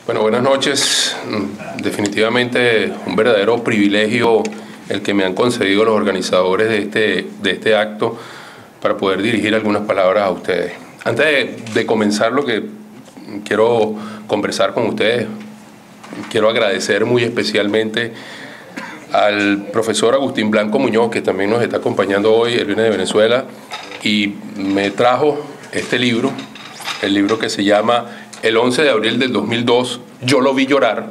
Bueno, buenas noches. Definitivamente un verdadero privilegio el que me han concedido los organizadores de este acto para poder dirigir algunas palabras a ustedes. Antes de comenzar lo que quiero conversar con ustedes, quiero agradecer muy especialmente al profesor Agustín Blanco Muñoz, que también nos está acompañando hoy. Él viene de Venezuela y me trajo este libro, el libro que se llama El 11 de abril del 2002, Yo lo vi llorar,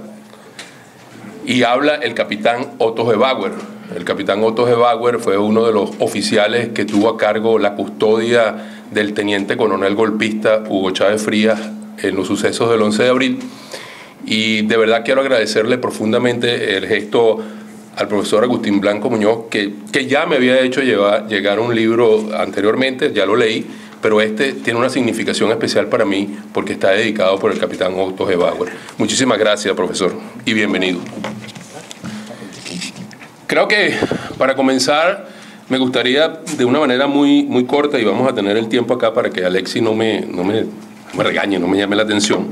y habla el capitán Otto Gebauer. El capitán Otto Gebauer fue uno de los oficiales que tuvo a cargo la custodia del teniente coronel golpista Hugo Chávez Frías en los sucesos del 11 de abril. Y de verdad quiero agradecerle profundamente el gesto al profesor Agustín Blanco Muñoz, que ya me había hecho llegar un libro anteriormente, ya lo leí, pero este tiene una significación especial para mí porque está dedicado por el capitán Otto Gebauer. Muchísimas gracias, profesor, y bienvenido. Creo que para comenzar me gustaría de una manera muy corta, y vamos a tener el tiempo acá para que Alexi no me regañe, no me llame la atención,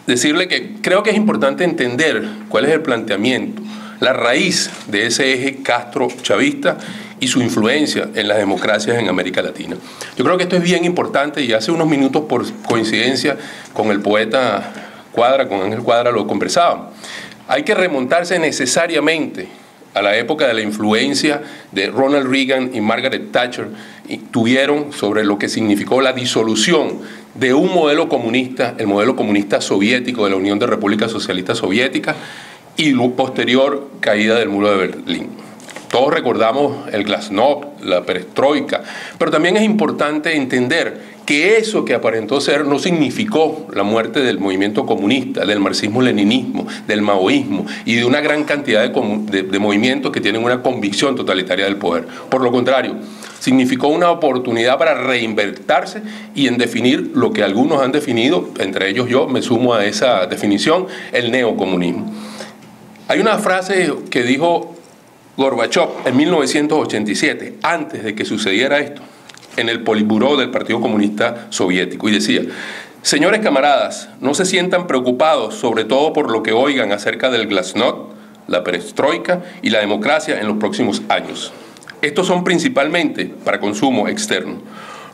decirle que creo que es importante entender cuál es el planteamiento, la raíz de ese eje Castro-chavista y su influencia en las democracias en América Latina. Yo creo que esto es bien importante, y hace unos minutos, por coincidencia con el poeta Cuadra, con Ángel Cuadra, lo conversábamos. Hay que remontarse necesariamente a la época de la influencia de Ronald Reagan y Margaret Thatcher, y tuvieron sobre lo que significó la disolución de un modelo comunista, el modelo comunista soviético de la Unión de Repúblicas Socialistas Soviéticas, y la posterior caída del muro de Berlín. Todos recordamos el glasnost, la perestroika, pero también es importante entender que eso que aparentó ser no significó la muerte del movimiento comunista, del marxismo-leninismo, del maoísmo y de una gran cantidad de movimientos que tienen una convicción totalitaria del poder. Por lo contrario, significó una oportunidad para reinventarse y en definir lo que algunos han definido, entre ellos yo me sumo a esa definición, el neocomunismo. Hay una frase que dijo Gorbachev en 1987, antes de que sucediera esto, en el Politburó del Partido Comunista Soviético, y decía: señores camaradas, no se sientan preocupados, sobre todo por lo que oigan acerca del glasnost, la perestroika y la democracia en los próximos años. Estos son principalmente para consumo externo.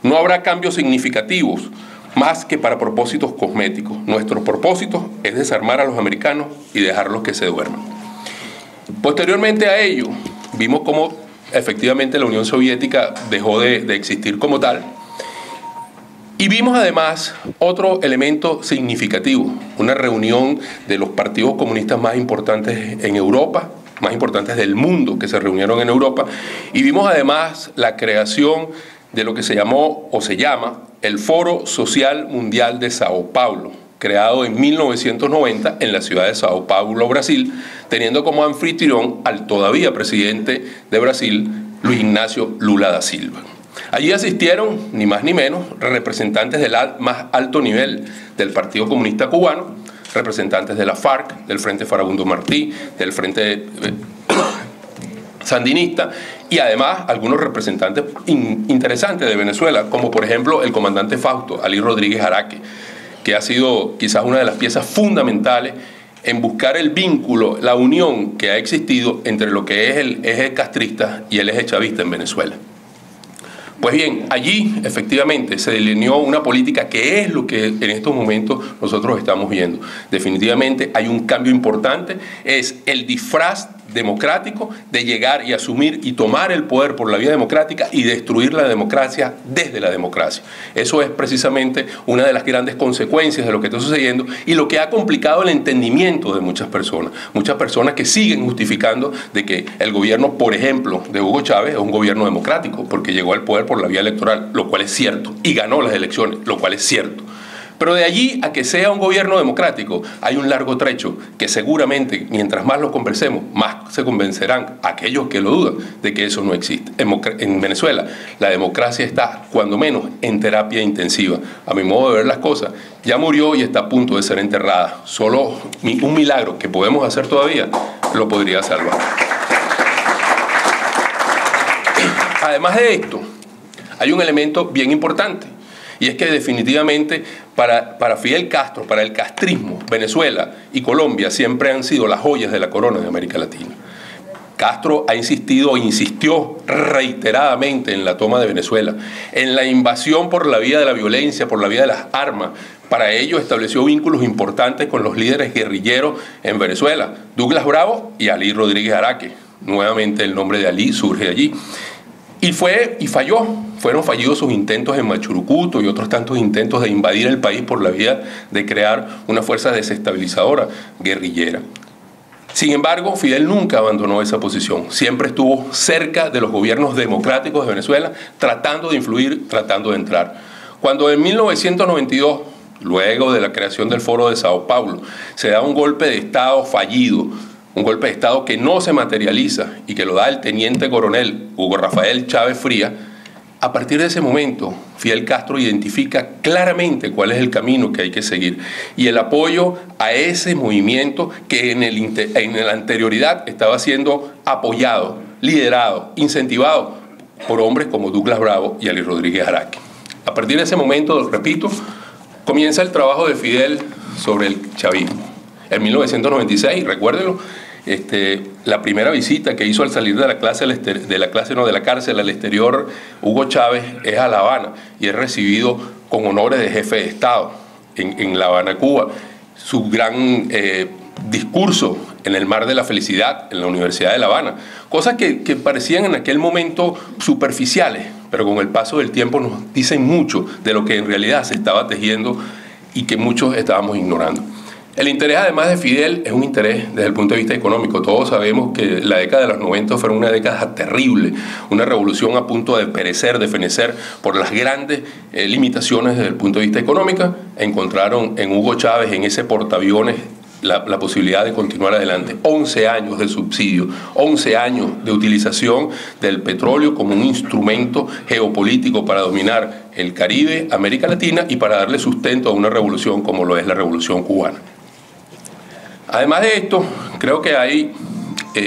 No habrá cambios significativos más que para propósitos cosméticos. Nuestro propósito es desarmar a los americanos y dejarlos que se duerman. Posteriormente a ello, vimos cómo efectivamente la Unión Soviética dejó de existir como tal, y vimos además otro elemento significativo, una reunión de los partidos comunistas más importantes en Europa, más importantes del mundo, que se reunieron en Europa, y vimos además la creación de lo que se llamó o se llama el Foro Social Mundial de Sao Paulo, creado en 1990 en la ciudad de Sao Paulo, Brasil, teniendo como anfitrión al todavía presidente de Brasil, Luis Ignacio Lula da Silva. Allí asistieron, ni más ni menos, representantes del más alto nivel del Partido Comunista Cubano, representantes de la FARC, del Frente Farabundo Martí, del Frente Sandinista, y además algunos representantes interesantes de Venezuela, como por ejemplo el comandante Fausto, Ali Rodríguez Araque, que ha sido quizás una de las piezas fundamentales en buscar el vínculo, la unión que ha existido entre lo que es el eje castrista y el eje chavista en Venezuela. Pues bien, allí efectivamente se delineó una política que es lo que en estos momentos nosotros estamos viendo. Definitivamente hay un cambio importante, es el disfraz democrático de llegar y asumir y tomar el poder por la vía democrática y destruir la democracia desde la democracia. Eso es precisamente una de las grandes consecuencias de lo que está sucediendo y lo que ha complicado el entendimiento de muchas personas que siguen justificando de que el gobierno, por ejemplo, de Hugo Chávez es un gobierno democrático porque llegó al poder por la vía electoral, lo cual es cierto, y ganó las elecciones, lo cual es cierto. Pero de allí a que sea un gobierno democrático hay un largo trecho que seguramente, mientras más lo conversemos, más se convencerán aquellos que lo dudan de que eso no existe. En Venezuela la democracia está, cuando menos, en terapia intensiva. A mi modo de ver las cosas, ya murió y está a punto de ser enterrada. Solo un milagro que podemos hacer todavía lo podría salvar. Además de esto, hay un elemento bien importante, Y es que definitivamente para Fidel Castro, para el castrismo, Venezuela y Colombia siempre han sido las joyas de la corona de América Latina. Castro ha insistido e insistió reiteradamente en la toma de Venezuela, en la invasión por la vía de la violencia, por la vía de las armas. Para ello estableció vínculos importantes con los líderes guerrilleros en Venezuela, Douglas Bravo y Alí Rodríguez Araque. Nuevamente el nombre de Alí surge allí. Y falló. Fueron fallidos sus intentos en Machurucuto y otros tantos intentos de invadir el país por la vía de crear una fuerza desestabilizadora guerrillera. Sin embargo, Fidel nunca abandonó esa posición. Siempre estuvo cerca de los gobiernos democráticos de Venezuela, tratando de influir, tratando de entrar. Cuando en 1992, luego de la creación del Foro de Sao Paulo, se da un golpe de Estado fallido, un golpe de Estado que no se materializa y que lo da el teniente coronel Hugo Rafael Chávez Frías, a partir de ese momento, Fidel Castro identifica claramente cuál es el camino que hay que seguir y el apoyo a ese movimiento que en la anterioridad estaba siendo apoyado, liderado, incentivado por hombres como Douglas Bravo y Alí Rodríguez Araque. A partir de ese momento, repito, comienza el trabajo de Fidel sobre el chavismo. En 1996, recuérdenlo, la primera visita que hizo al salir de la cárcel al exterior Hugo Chávez es a La Habana y es recibido con honores de jefe de Estado en La Habana, Cuba. Su gran discurso en el Mar de la Felicidad en la Universidad de La Habana, cosas que parecían en aquel momento superficiales, pero con el paso del tiempo nos dicen mucho de lo que en realidad se estaba tejiendo y que muchos estábamos ignorando. El interés, además de Fidel, es un interés desde el punto de vista económico. Todos sabemos que la década de los 90 fue una década terrible, una revolución a punto de perecer, de fenecer por las grandes limitaciones desde el punto de vista económico. Encontraron en Hugo Chávez, en ese portaaviones, la posibilidad de continuar adelante. 11 años de subsidio, 11 años de utilización del petróleo como un instrumento geopolítico para dominar el Caribe, América Latina y para darle sustento a una revolución como lo es la Revolución Cubana. Además de esto, creo que hay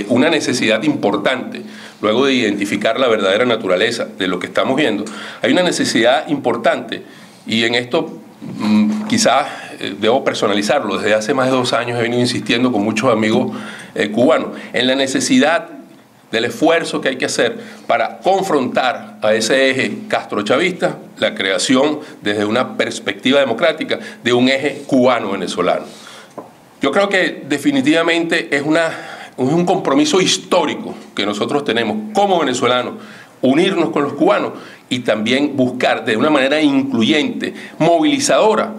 una necesidad importante, luego de identificar la verdadera naturaleza de lo que estamos viendo, hay una necesidad importante, y en esto quizás debo personalizarlo. Desde hace más de 2 años he venido insistiendo con muchos amigos cubanos en la necesidad del esfuerzo que hay que hacer para confrontar a ese eje castrochavista, la creación desde una perspectiva democrática de un eje cubano-venezolano. Yo creo que definitivamente es un compromiso histórico que nosotros tenemos como venezolanos, unirnos con los cubanos y también buscar de una manera incluyente, movilizadora,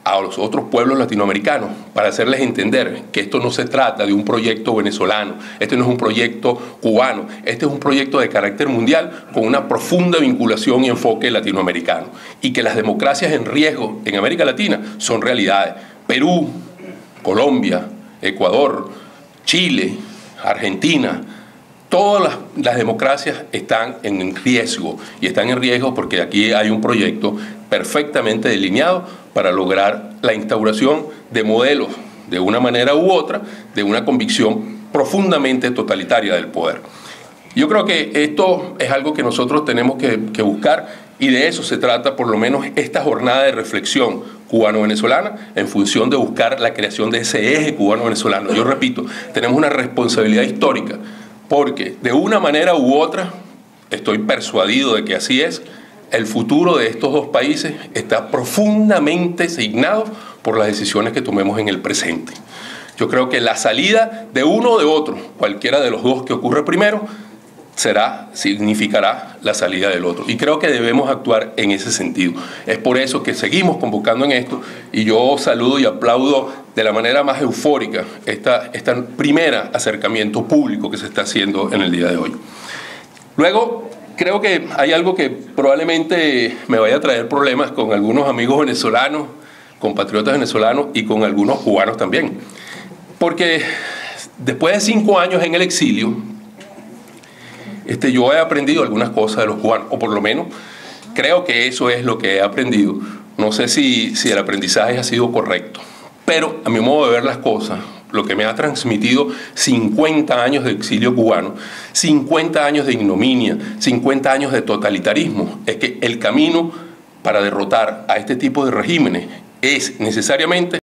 a los otros pueblos latinoamericanos para hacerles entender que esto no se trata de un proyecto venezolano, este no es un proyecto cubano, este es un proyecto de carácter mundial con una profunda vinculación y enfoque latinoamericano, y que las democracias en riesgo en América Latina son realidades. Perú, Colombia, Ecuador, Chile, Argentina, todas las democracias están en riesgo, y están en riesgo porque aquí hay un proyecto perfectamente delineado para lograr la instauración de modelos, de una manera u otra, de una convicción profundamente totalitaria del poder. Yo creo que esto es algo que nosotros tenemos que buscar, y de eso se trata por lo menos esta jornada de reflexión cubano-venezolana en función de buscar la creación de ese eje cubano-venezolano. Yo repito, tenemos una responsabilidad histórica porque de una manera u otra, estoy persuadido de que así es, el futuro de estos dos países está profundamente signado por las decisiones que tomemos en el presente. Yo creo que la salida de uno o de otro, cualquiera de los dos que ocurre primero, significará la salida del otro. Y creo que debemos actuar en ese sentido. Es por eso que seguimos convocando en esto, y yo saludo y aplaudo de la manera más eufórica este primer acercamiento público que se está haciendo en el día de hoy. Luego, creo que hay algo que probablemente me vaya a traer problemas con algunos amigos venezolanos, compatriotas venezolanos y con algunos cubanos también. Porque después de 5 años en el exilio, yo he aprendido algunas cosas de los cubanos, o por lo menos creo que eso es lo que he aprendido. No sé si el aprendizaje ha sido correcto, pero a mi modo de ver las cosas, lo que me ha transmitido 50 años de exilio cubano, 50 años de ignominia, 50 años de totalitarismo, es que el camino para derrotar a este tipo de regímenes es necesariamente